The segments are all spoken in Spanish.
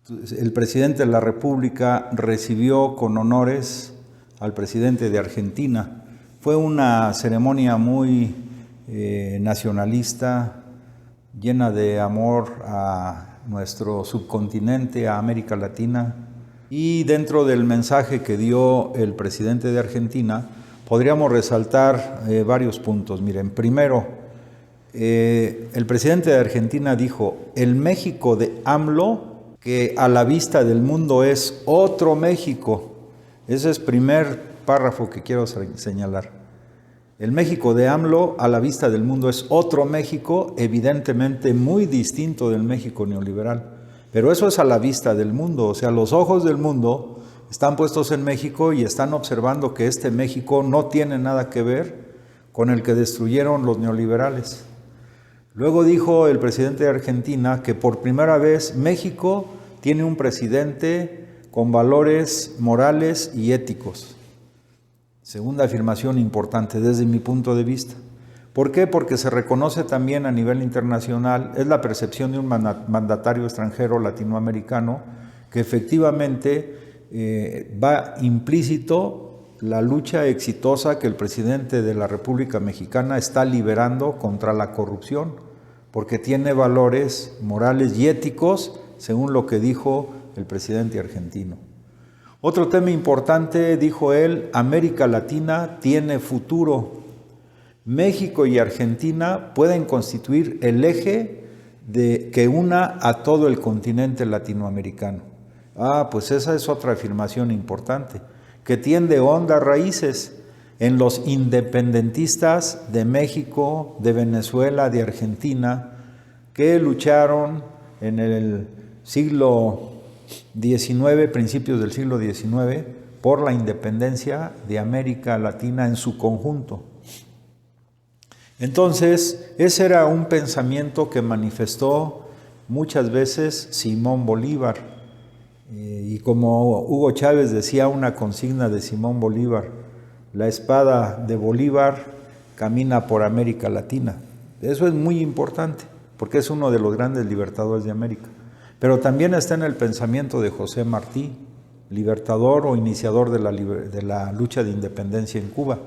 El presidente de la República recibió con honores al presidente de Argentina. Fue una ceremonia muy nacionalista, llena de amor a nuestro subcontinente, a América Latina. Y dentro del mensaje que dio el presidente de Argentina, podríamos resaltar varios puntos. Miren, primero, el presidente de Argentina dijo: el México de AMLO, que a la vista del mundo es otro México. Ese es el primer párrafo que quiero señalar. El México de AMLO a la vista del mundo es otro México, evidentemente muy distinto del México neoliberal. Pero eso es a la vista del mundo, o sea, los ojos del mundo están puestos en México y están observando que este México no tiene nada que ver con el que destruyeron los neoliberales. Luego dijo el presidente de Argentina que por primera vez México tiene un presidente con valores morales y éticos. Segunda afirmación importante desde mi punto de vista. ¿Por qué? Porque se reconoce también a nivel internacional, es la percepción de un mandatario extranjero latinoamericano que efectivamente va implícito la lucha exitosa que el presidente de la República Mexicana está liberando contra la corrupción, porque tiene valores morales y éticos, según lo que dijo el presidente argentino. Otro tema importante, dijo él: América Latina tiene futuro. México y Argentina pueden constituir el eje que una a todo el continente latinoamericano. Pues esa es otra afirmación importante, que tiende hondas raíces en los independentistas de México, de Venezuela, de Argentina, que lucharon en el siglo XIX, principios del siglo XIX, por la independencia de América Latina en su conjunto. Entonces, ese era un pensamiento que manifestó muchas veces Simón Bolívar. Y como Hugo Chávez decía, una consigna de Simón Bolívar: la espada de Bolívar camina por América Latina. Eso es muy importante, porque es uno de los grandes libertadores de América. Pero también está en el pensamiento de José Martí, libertador o iniciador de la lucha de independencia en Cuba.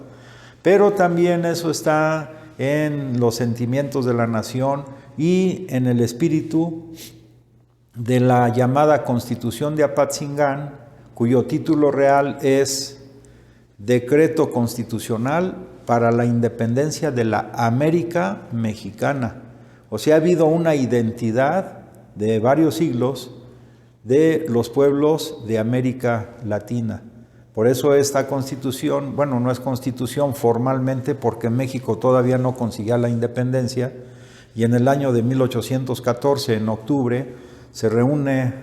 Pero también eso está en los sentimientos de la nación y en el espíritu de la llamada Constitución de Apatzingán, cuyo título real es Decreto Constitucional para la Independencia de la América Mexicana. O sea, ha habido una identidad de varios siglos de los pueblos de América Latina. Por eso esta constitución, no es constitución formalmente, porque México todavía no conseguía la independencia, y en el año de 1814, en octubre, se reúne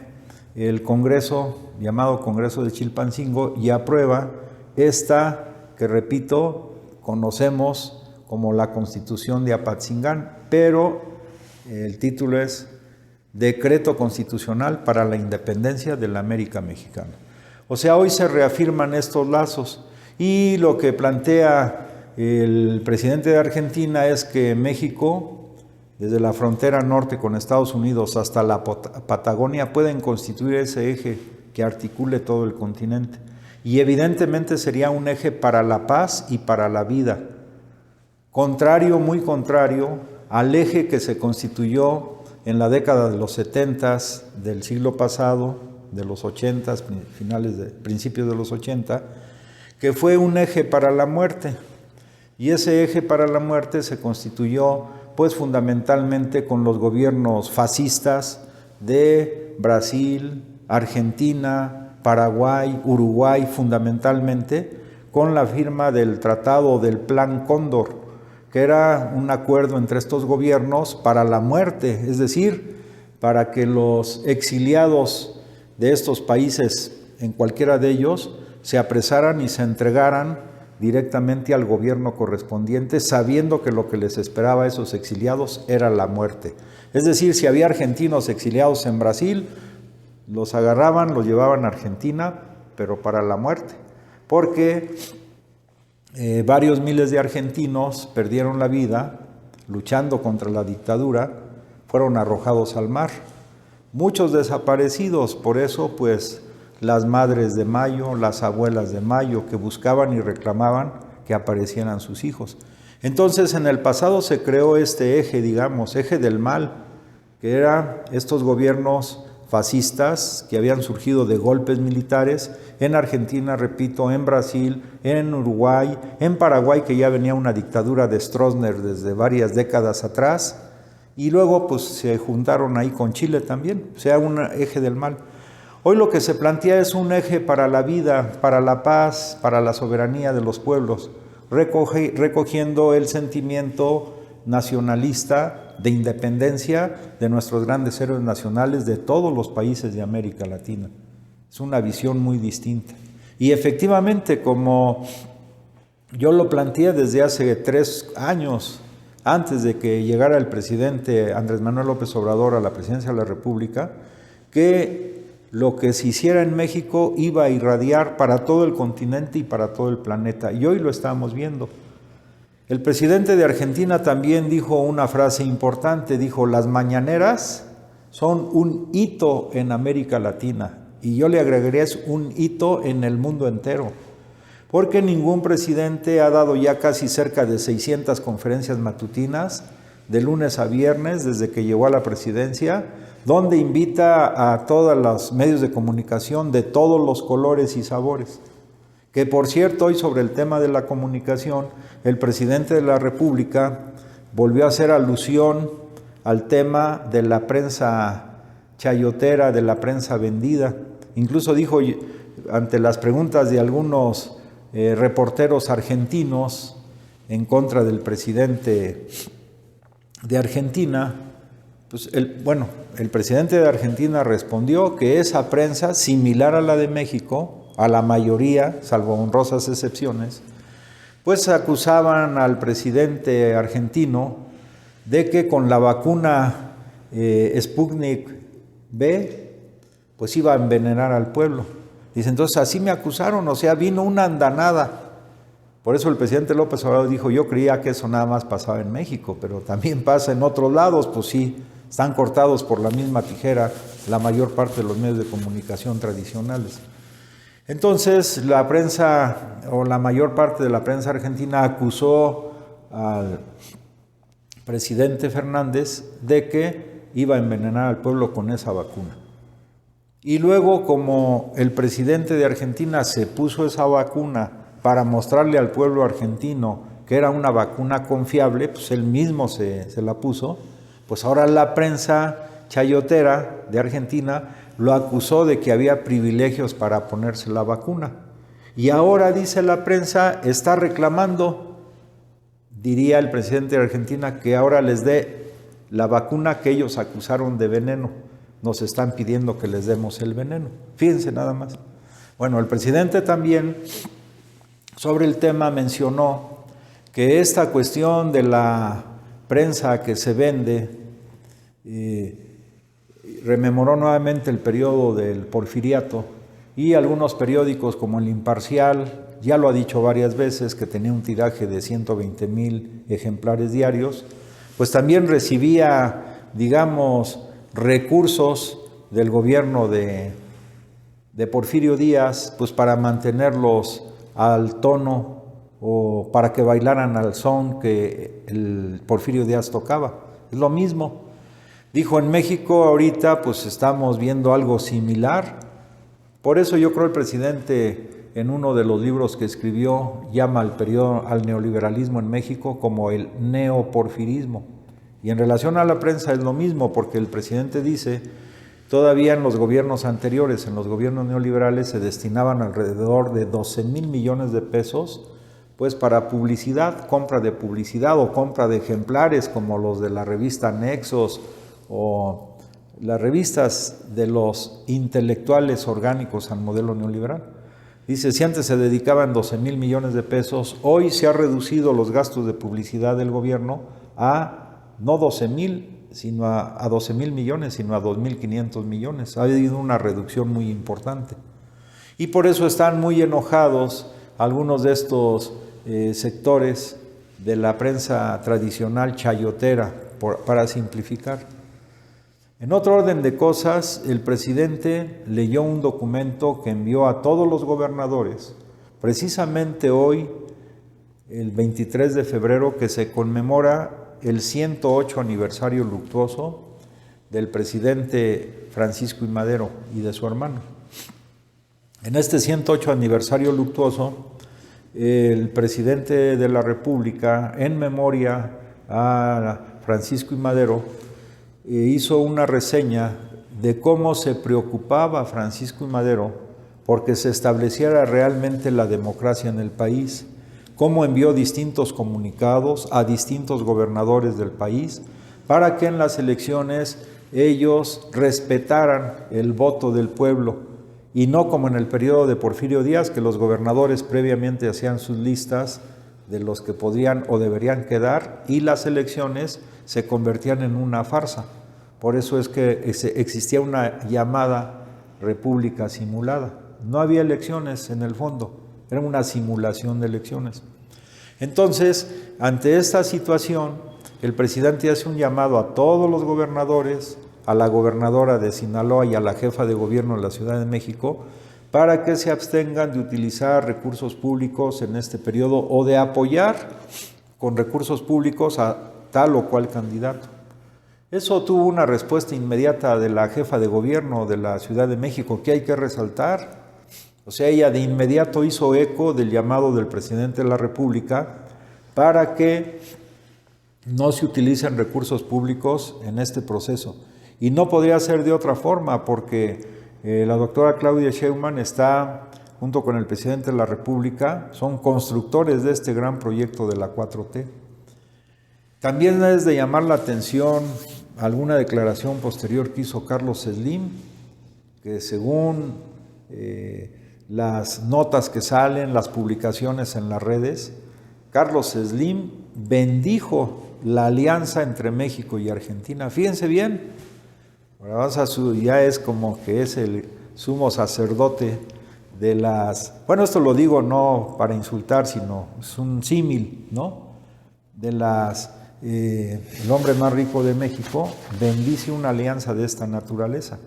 el Congreso, llamado Congreso de Chilpancingo, y aprueba esta que, repito, conocemos como la Constitución de Apatzingán, pero el título es Decreto Constitucional para la Independencia de la América Mexicana. O sea, hoy se reafirman estos lazos, y lo que plantea el presidente de Argentina es que México, desde la frontera norte con Estados Unidos hasta la Patagonia, pueden constituir ese eje que articule todo el continente. Y evidentemente sería un eje para la paz y para la vida. Contrario, muy contrario, al eje que se constituyó en la década de los 70s del siglo pasado, de los 80s, principios de los 80, que fue un eje para la muerte. Y ese eje para la muerte se constituyó fundamentalmente con los gobiernos fascistas de Brasil, Argentina, Paraguay, Uruguay, fundamentalmente con la firma del Tratado del Plan Cóndor, que era un acuerdo entre estos gobiernos para la muerte, es decir, para que los exiliados de estos países, en cualquiera de ellos, se apresaran y se entregaran directamente al gobierno correspondiente, sabiendo que lo que les esperaba a esos exiliados era la muerte. Es decir, si había argentinos exiliados en Brasil, los agarraban, los llevaban a Argentina, pero para la muerte, porque varios miles de argentinos perdieron la vida luchando contra la dictadura, fueron arrojados al mar. muchos desaparecidos. Por eso, pues, las madres de Mayo, las abuelas de Mayo, que buscaban y reclamaban que aparecieran sus hijos. Entonces, en el pasado se creó este eje, digamos, eje del mal, que eran estos gobiernos fascistas que habían surgido de golpes militares en Argentina, repito, en Brasil, en Uruguay, en Paraguay, que ya venía una dictadura de Stroessner desde varias décadas atrás, y luego pues se juntaron ahí con Chile también, o sea, un eje del mal. Hoy lo que se plantea es un eje para la vida, para la paz, para la soberanía de los pueblos, recogiendo el sentimiento nacionalista de independencia de nuestros grandes héroes nacionales de todos los países de América Latina. Es una visión muy distinta. Y efectivamente, como yo lo planteé desde hace 3 años, antes de que llegara el presidente Andrés Manuel López Obrador a la presidencia de la República, que lo que se hiciera en México iba a irradiar para todo el continente y para todo el planeta. Y hoy lo estamos viendo. El presidente de Argentina también dijo una frase importante, dijo: las mañaneras son un hito en América Latina, y yo le agregaría es un hito en el mundo entero, porque ningún presidente ha dado ya casi cerca de 600 conferencias matutinas, de lunes a viernes, desde que llegó a la presidencia, donde invita a todos los medios de comunicación de todos los colores y sabores. Que por cierto, hoy sobre el tema de la comunicación, el presidente de la República volvió a hacer alusión al tema de la prensa chayotera, de la prensa vendida. Incluso dijo, ante las preguntas de algunos reporteros argentinos en contra del presidente de Argentina, pues el presidente de Argentina respondió que esa prensa, similar a la de México, a la mayoría, salvo honrosas excepciones, pues acusaban al presidente argentino de que con la vacuna Sputnik V, pues iba a envenenar al pueblo. Dice, entonces así me acusaron, o sea, vino una andanada. Por eso el presidente López Obrador dijo, yo creía que eso nada más pasaba en México, pero también pasa en otros lados. Pues sí, están cortados por la misma tijera la mayor parte de los medios de comunicación tradicionales. Entonces la prensa, o la mayor parte de la prensa argentina, acusó al presidente Fernández de que iba a envenenar al pueblo con esa vacuna. Y luego, como el presidente de Argentina se puso esa vacuna para mostrarle al pueblo argentino que era una vacuna confiable, pues él mismo se la puso, pues ahora la prensa chayotera de Argentina lo acusó de que había privilegios para ponerse la vacuna. Y ahora, dice la prensa, está reclamando, diría el presidente de Argentina, que ahora les dé la vacuna que ellos acusaron de veneno. Nos están pidiendo que les demos el veneno. Fíjense nada más. Bueno, el presidente también sobre el tema mencionó que esta cuestión de la prensa que se vende, rememoró nuevamente el periodo del Porfiriato, y algunos periódicos como El Imparcial, ya lo ha dicho varias veces, que tenía un tiraje de 120,000 ejemplares diarios, pues también recibía, digamos, recursos del gobierno de Porfirio Díaz, pues para mantenerlos al tono o para que bailaran al son que el Porfirio Díaz tocaba. Es lo mismo. Dijo, en México ahorita pues estamos viendo algo similar. Por eso yo creo el presidente, en uno de los libros que escribió, llama al neoliberalismo en México como el neoporfirismo. Y en relación a la prensa es lo mismo, porque el presidente dice, todavía en los gobiernos anteriores, en los gobiernos neoliberales, se destinaban alrededor de 12,000 millones de pesos pues para publicidad, compra de publicidad o compra de ejemplares como los de la revista Nexos o las revistas de los intelectuales orgánicos al modelo neoliberal. Dice, si antes se dedicaban 12,000 millones de pesos, hoy se ha reducido los gastos de publicidad del gobierno a no 12,000, sino a 12,000 millones, sino a 2,500 millones. Ha habido una reducción muy importante. Y por eso están muy enojados algunos de estos sectores de la prensa tradicional chayotera, para simplificar. En otro orden de cosas, el presidente leyó un documento que envió a todos los gobernadores, precisamente hoy, el 23 de febrero, que se conmemora el 108 aniversario luctuoso del presidente Francisco I. Madero y de su hermano. En este 108 aniversario luctuoso, el presidente de la República, en memoria a Francisco I. Madero, hizo una reseña de cómo se preocupaba Francisco I. Madero porque se estableciera realmente la democracia en el país, cómo envió distintos comunicados a distintos gobernadores del país para que en las elecciones ellos respetaran el voto del pueblo y no como en el periodo de Porfirio Díaz, que los gobernadores previamente hacían sus listas de los que podrían o deberían quedar y las elecciones se convertían en una farsa. Por eso es que existía una llamada república simulada. No había elecciones en el fondo, era una simulación de elecciones. Entonces, ante esta situación, el presidente hace un llamado a todos los gobernadores, a la gobernadora de Sinaloa y a la jefa de gobierno de la Ciudad de México, para que se abstengan de utilizar recursos públicos en este periodo o de apoyar con recursos públicos a tal o cual candidato. Eso tuvo una respuesta inmediata de la jefa de gobierno de la Ciudad de México, que hay que resaltar. O sea, ella de inmediato hizo eco del llamado del presidente de la República para que no se utilicen recursos públicos en este proceso. Y no podría ser de otra forma, porque la doctora Claudia Sheinbaum está, junto con el presidente de la República, son constructores de este gran proyecto de la 4T. También es de llamar la atención alguna declaración posterior que hizo Carlos Slim, que según las notas que salen, las publicaciones en las redes, Carlos Slim bendijo la alianza entre México y Argentina. Fíjense bien, ya es como que es el sumo sacerdote de las... Bueno, esto lo digo no para insultar, sino es un símil, ¿no? De las... el hombre más rico de México bendice una alianza de esta naturaleza.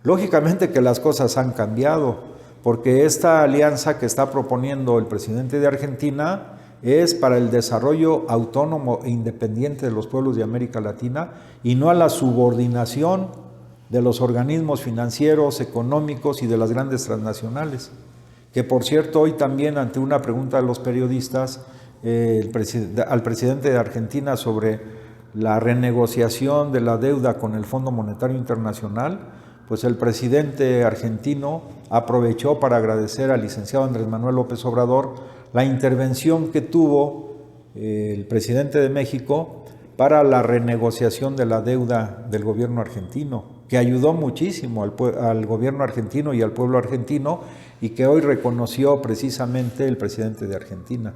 Lógicamente que las cosas han cambiado, porque esta alianza que está proponiendo el presidente de Argentina es para el desarrollo autónomo e independiente de los pueblos de América Latina y no a la subordinación de los organismos financieros, económicos y de las grandes transnacionales. Que por cierto, hoy también ante una pregunta de los periodistas al presidente de Argentina sobre la renegociación de la deuda con el Fondo Monetario Internacional, pues el presidente argentino aprovechó para agradecer al licenciado Andrés Manuel López Obrador la intervención que tuvo el presidente de México para la renegociación de la deuda del gobierno argentino, que ayudó muchísimo al gobierno argentino y al pueblo argentino y que hoy reconoció precisamente el presidente de Argentina.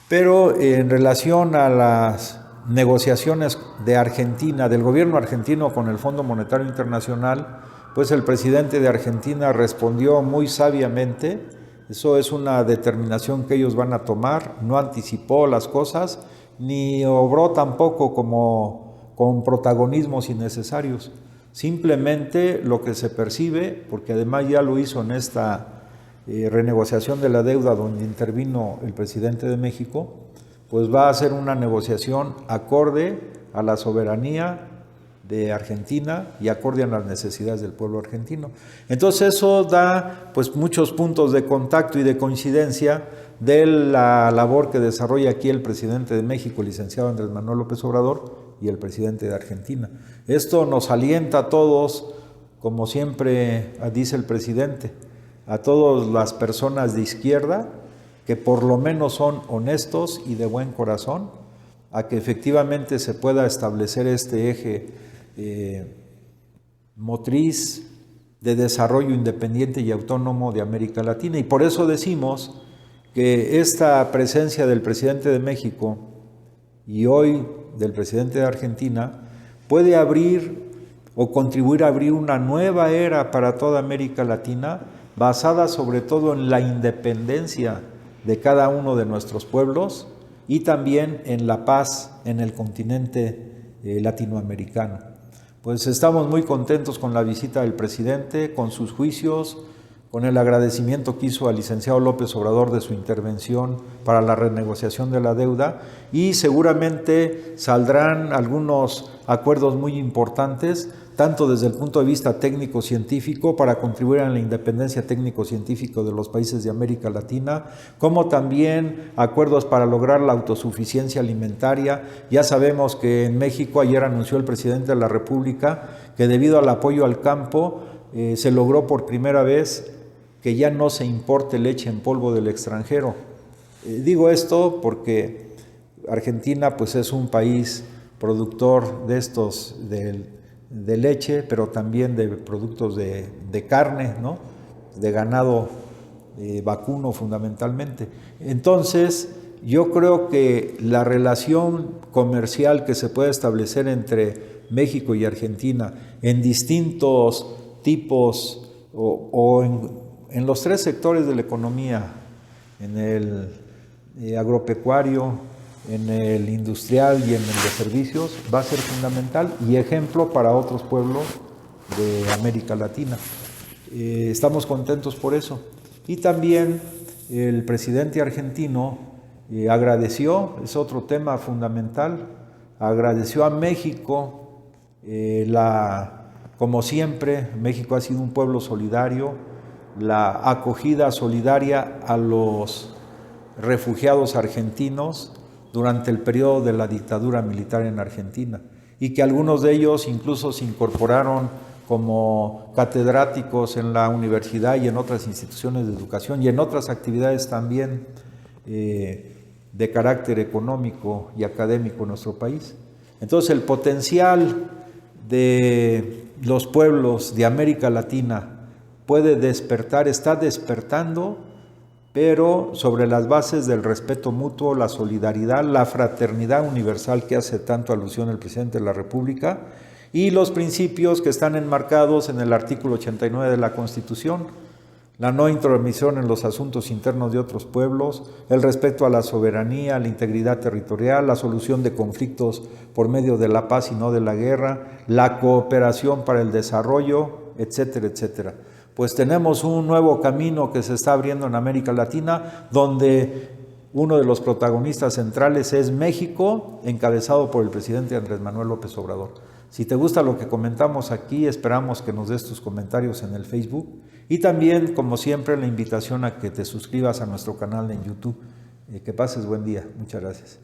Pero en relación a las negociaciones de Argentina, del gobierno argentino con el Fondo Monetario Internacional, pues el presidente de Argentina respondió muy sabiamente. Eso es una determinación que ellos van a tomar, no anticipó las cosas, ni obró tampoco con protagonismos innecesarios. Simplemente lo que se percibe, porque además ya lo hizo en esta renegociación de la deuda donde intervino el presidente de México, pues va a ser una negociación acorde a la soberanía de Argentina y acorde a las necesidades del pueblo argentino. Entonces eso da pues muchos puntos de contacto y de coincidencia de la labor que desarrolla aquí el presidente de México, el licenciado Andrés Manuel López Obrador, y el presidente de Argentina. Esto nos alienta a todos, como siempre dice el presidente, a todas las personas de izquierda que por lo menos son honestos y de buen corazón, a que efectivamente se pueda establecer este eje motriz de desarrollo independiente y autónomo de América Latina. Y por eso decimos que esta presencia del presidente de México y hoy del presidente de Argentina puede abrir o contribuir a abrir una nueva era para toda América Latina, basada sobre todo en la independencia de cada uno de nuestros pueblos y también en la paz en el continente latinoamericano. pues estamos muy contentos con la visita del presidente, con sus juicios, con el agradecimiento que hizo al licenciado López Obrador de su intervención para la renegociación de la deuda, y seguramente saldrán algunos acuerdos muy importantes, tanto desde el punto de vista técnico-científico para contribuir a la independencia técnico-científica de los países de América Latina, como también acuerdos para lograr la autosuficiencia alimentaria. Ya sabemos que en México, ayer anunció el presidente de la República que debido al apoyo al campo se logró por primera vez que ya no se importe leche en polvo del extranjero. Digo esto porque Argentina pues es un país productor de estos de leche, pero también de productos de carne, ¿no? De ganado vacuno fundamentalmente. Entonces, yo creo que la relación comercial que se puede establecer entre México y Argentina en distintos tipos o en los tres sectores de la economía, en el agropecuario, en el industrial y en el de servicios, va a ser fundamental y ejemplo para otros pueblos de América Latina. Estamos contentos por eso. Y también el presidente argentino agradeció, es otro tema fundamental, agradeció a México, como siempre, México ha sido un pueblo solidario, la acogida solidaria a los refugiados argentinos durante el periodo de la dictadura militar en Argentina, y que algunos de ellos incluso se incorporaron como catedráticos en la universidad y en otras instituciones de educación y en otras actividades también de carácter económico y académico en nuestro país. Entonces el potencial de los pueblos de América Latina puede despertar, está despertando, pero sobre las bases del respeto mutuo, la solidaridad, la fraternidad universal que hace tanto alusión el presidente de la República, y los principios que están enmarcados en el artículo 89 de la Constitución: la no intromisión en los asuntos internos de otros pueblos, el respeto a la soberanía, a la integridad territorial, la solución de conflictos por medio de la paz y no de la guerra, la cooperación para el desarrollo, etcétera, etcétera. Pues tenemos un nuevo camino que se está abriendo en América Latina, donde uno de los protagonistas centrales es México, encabezado por el presidente Andrés Manuel López Obrador. Si te gusta lo que comentamos aquí, esperamos que nos des tus comentarios en el Facebook, y también, como siempre, la invitación a que te suscribas a nuestro canal en YouTube. Que pases buen día. Muchas gracias.